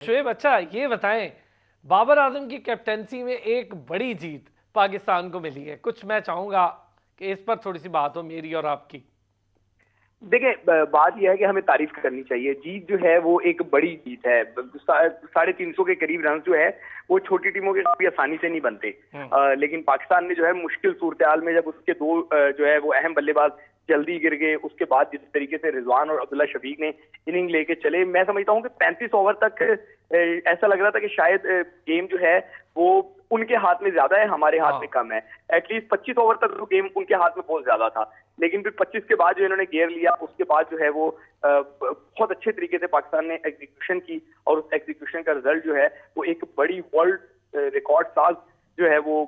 शोएब, अच्छा ये बताएं, बाबर आजम की कैप्टेंसी में एक बड़ी जीत पाकिस्तान को मिली है। कुछ मैं चाहूंगा कि इस पर थोड़ी सी बात हो मेरी और आपकी। देखिए, बात यह है कि हमें तारीफ करनी चाहिए। जीत जो है वो एक बड़ी जीत है। 350 के करीब रन जो है वो छोटी टीमों के काफी आसानी से नहीं बनते। लेकिन पाकिस्तान ने जो है मुश्किल सूरत हाल में, जब उसके दो जो है वो अहम बल्लेबाज जल्दी गिर गए, उसके बाद जिस तरीके से रिजवान और अब्दुल्ला शफीक ने इनिंग लेके चले, मैं समझता हूँ कि 35 ओवर तक ऐसा लग रहा था कि शायद गेम जो है वो उनके हाथ में ज्यादा है, हमारे हाथ में कम है। एटलीस्ट 25 ओवर तक तो गेम उनके हाथ में बहुत ज्यादा था, लेकिन फिर 25 के बाद जो इन्होंने गेयर लिया, उसके बाद जो है वो बहुत अच्छे तरीके से पाकिस्तान ने एग्जीक्यूशन की, और उस एग्जीक्यूशन का रिजल्ट जो है वो एक बड़ी वर्ल्ड रिकॉर्ड साज जो है वो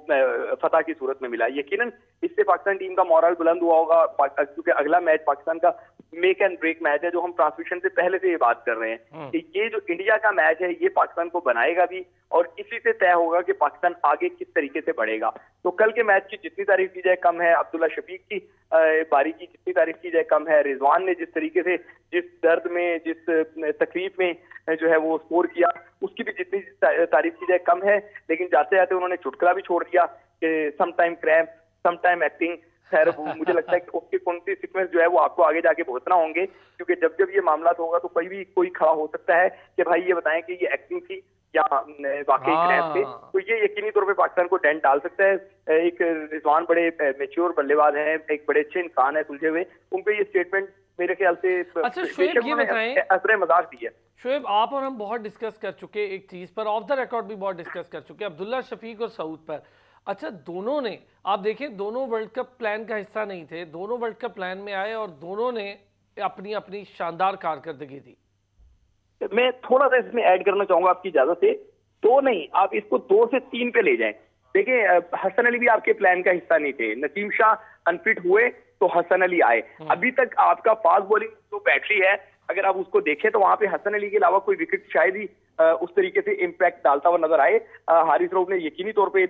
फतह की सूरत में मिला। यकीनन इससे पाकिस्तान टीम का मोरल बुलंद हुआ होगा, क्योंकि अगला मैच पाकिस्तान का मेक एंड ब्रेक मैच है, जो हम ट्रांसमिशन से पहले से ये बात कर रहे हैं कि ये जो इंडिया का मैच है ये पाकिस्तान को बनाएगा भी, और इसी से तय होगा कि पाकिस्तान आगे किस तरीके से बढ़ेगा। तो कल के मैच की जितनी तारीफ की जाए कम है, अब्दुल्ला शफीक की बारी की जितनी तारीफ की जाए कम है। रिजवान ने जिस तरीके से, जिस दर्द में, जिस तकलीफ में जो है वो स्कोर किया, उसकी भी जितनी तारीफ की जाए कम है। लेकिन जाते जाते उन्होंने चुटकुला भी छोड़ दिया कि समटाइम क्रैम्प समटाइम एक्टिंग। खैर मुझे लगता है कि उसके कौन सी सीक्वेंस जो है वो आपको आगे जाके भुगतना होंगे, क्योंकि जब जब ये मामला होगा तो कोई खड़ा हो सकता है कि भाई ये बताएं कि ये एक्टिंग थी या वाकई क्रैम्प थे। तो ये यकीनी तौर पे पाकिस्तान को डेंट डाल सकता है। एक रिजवान बड़े मेच्योर बल्लेबाज हैं, एक बड़े अच्छे इंसान है सुलझे हुए, उन पे ये स्टेटमेंट मेरे ख्याल से अच्छा शोएब, ये बताएं, असर मजाक दी है। शोएब, आप और हम बहुत डिस्कस कर चुके एक चीज पर, ऑफ द रिकॉर्ड भी बहुत डिस्कस कर चुके अब्दुल्ला शफीक और सऊद पर। अच्छा, दोनों ने, आप देखें, दोनों वर्ल्ड कप प्लान का हिस्सा नहीं थे, दोनों वर्ल्ड कप प्लान में आए और दोनों ने अपनी अपनी शानदार कारकर्दगी दी। मैं थोड़ा सा इसमें ऐड करना चाहूंगा आपकी इजाजत से। तो नहीं, आप इसको 2 से 3 पे ले जाएं। देखिए, हसन अली भी आपके प्लान का हिस्सा नहीं थे। नसीम शाह अनफिट हुए तो हसन अली आए। अभी तक आपका फास्ट बॉलिंग जो बैटरी है, अगर आप उसको देखें तो वहां पे हसन अली के अलावा कोई विकेट शायद ही उस तरीके से इम्पैक्ट डालता हुआ नजर आए। हारिस रऊफ ने यकीनी तौर पे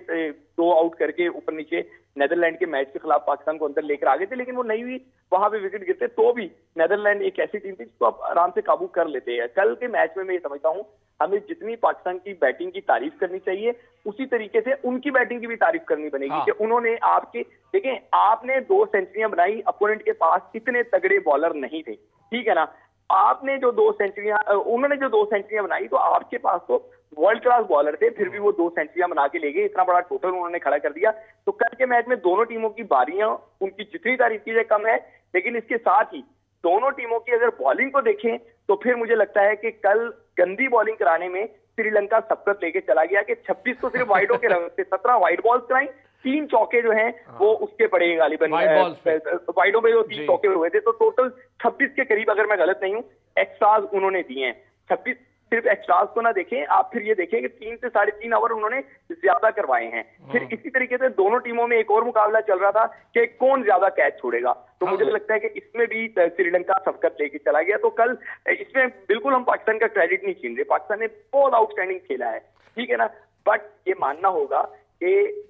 2 आउट करके ऊपर नीचे नेदरलैंड के मैच के खिलाफ पाकिस्तान को अंदर लेकर आ गए थे, लेकिन वो नहीं हुई, वहां पे विकेट गिरते तो भी नेदरलैंड एक ऐसी टीम थी जिसको आप आराम से काबू कर लेते हैं। कल के मैच में मैं ये समझता हूँ हमें जितनी पाकिस्तान की बैटिंग की तारीफ करनी चाहिए, उसी तरीके से उनकी बैटिंग की भी तारीफ करनी बनेगी। कि उन्होंने आपके, देखें, आपने 2 सेंचुरियां बनाई, अपोनेंट के पास इतने तगड़े बॉलर नहीं थे, ठीक है ना। आपने जो 2 सेंचुरियां, उन्होंने जो 2 सेंचुरियां बनाई, तो आपके पास तो वर्ल्ड क्लास बॉलर थे, फिर भी वो 2 सेंचुरियां बना के ले गए, इतना बड़ा टोटल उन्होंने खड़ा कर दिया। तो कल के मैच में दोनों टीमों की बारियां, उनकी जितनी तारीफ की जाए कम है, लेकिन इसके साथ ही दोनों टीमों की अगर बॉलिंग को देखें तो फिर मुझे लगता है कि कल गंदी बॉलिंग कराने में श्रीलंका सबकत लेके चला गया कि 26 तो सिर्फ वाइडों के रन से 17 वाइड बॉल्स कराई, 3 चौके जो हैं वो उसके पड़े गालिबन वाइडों में, जो 3 चौके हुए थे। तो टोटल 26 के करीब, अगर मैं गलत नहीं हूं, एक्स्ट्राज उन्होंने दिए हैं। 26 सिर्फ एक्स्ट्राज को ना देखें आप, फिर ये देखें कि 3 से 3.5 ओवर उन्होंने ज्यादा करवाए हैं। फिर इसी तरीके से दोनों टीमों में एक और मुकाबला चल रहा था कि कौन ज्यादा कैच छोड़ेगा। तो मुझे लगता है कि इसमें भी श्रीलंका सबकत लेके चला गया। तो कल इसमें बिल्कुल हम पाकिस्तान का क्रेडिट नहीं छीन रहे, पाकिस्तान ने बहुत आउटस्टैंडिंग खेला है, ठीक है ना। बट ये मानना होगा कि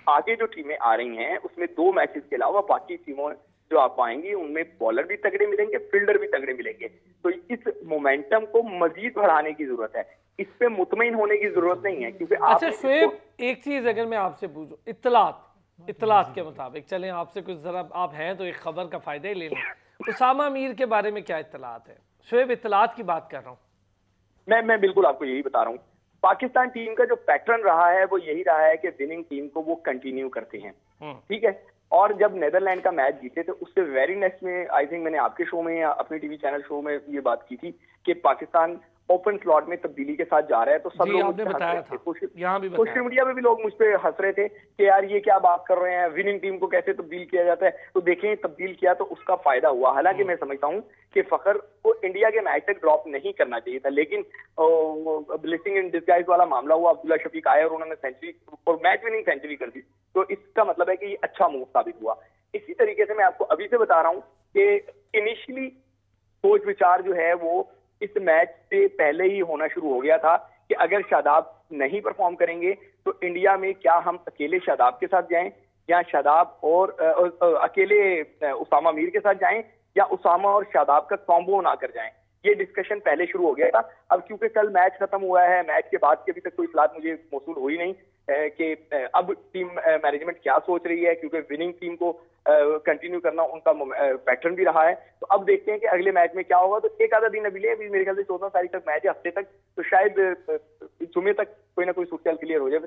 आगे जो टीमें आ रही हैं उसमें 2 मैचेस के अलावा बाकी टीमों जो आप पाएंगी उनमें बॉलर भी तगड़े मिलेंगे, फील्डर भी तगड़े मिलेंगे। तो इस मोमेंटम को मजीद बढ़ाने की जरूरत है, इस पे मुतमईन होने की जरूरत नहीं है, क्योंकि अच्छा शोएब, एक चीज अगर मैं आपसे पूछूं, इत्तलात के मुताबिक चलें, आपसे कुछ जरा, आप हैं तो एक खबर का फायदा ही ले लें। उसामा मीर के बारे में क्या इत्तलात है शोएब? इत्तलात की बात कर रहा हूँ मैं बिल्कुल आपको यही बता रहा हूँ। पाकिस्तान टीम का जो पैटर्न रहा है वो यही रहा है कि विनिंग टीम को वो कंटिन्यू करते हैं, ठीक है। और जब नेदरलैंड का मैच जीते तो उससे वेरी नेक्स्ट में, आई थिंक मैंने आपके शो में या अपने टीवी चैनल शो में ये बात की थी कि पाकिस्तान ओपन स्लॉट में तब्दीली के साथ जा रहा है। तो सब लोग सोशल मीडिया में भी लोग मुझ पर हंस रहे थे कि यार ये क्या बात कर रहे हैं, विनिंग टीम को कैसे तब्दील किया जाता है। तो देखें, तब्दील किया तो उसका फायदा हुआ। हालांकि मैं समझता हूँ कि फखर को इंडिया के मैच तक ड्रॉप नहीं करना चाहिए था, लेकिन ब्लेसिंग इन डिस्गाइज वाला मामला हुआ। अब्दुल्ला शफीक आए और उन्होंने सेंचुरी और मैच विनिंग सेंचुरी कर दी, तो इसका मतलब है कि ये अच्छा मूव साबित हुआ। इसी तरीके से मैं आपको अभी से बता रहा हूँ कि इनिशियली सोच विचार जो है वो इस मैच से पहले ही होना शुरू हो गया था कि अगर शादाब नहीं परफॉर्म करेंगे तो इंडिया में क्या हम अकेले शादाब के साथ जाएं, या शादाब और अकेले उसामा मीर के साथ जाएं, या उसामा और शादाब का कॉम्बो ना कर जाएं। ये डिस्कशन पहले शुरू हो गया था। अब क्योंकि कल मैच खत्म हुआ है, मैच के बाद की अभी तक कोई इत्तलात मुझे मौसूल हुई नहीं कि अब टीम मैनेजमेंट क्या सोच रही है, क्योंकि विनिंग टीम को कंटिन्यू करना उनका पैटर्न भी रहा है। तो अब देखते हैं कि अगले मैच में क्या होगा। तो एक आधा दिन अभी मेरे ख्याल से 14 तारीख तक मैच है, हफ्ते तक, तो शायद जुमे तक कोई ना कोई सूरत क्लियर हो जाए।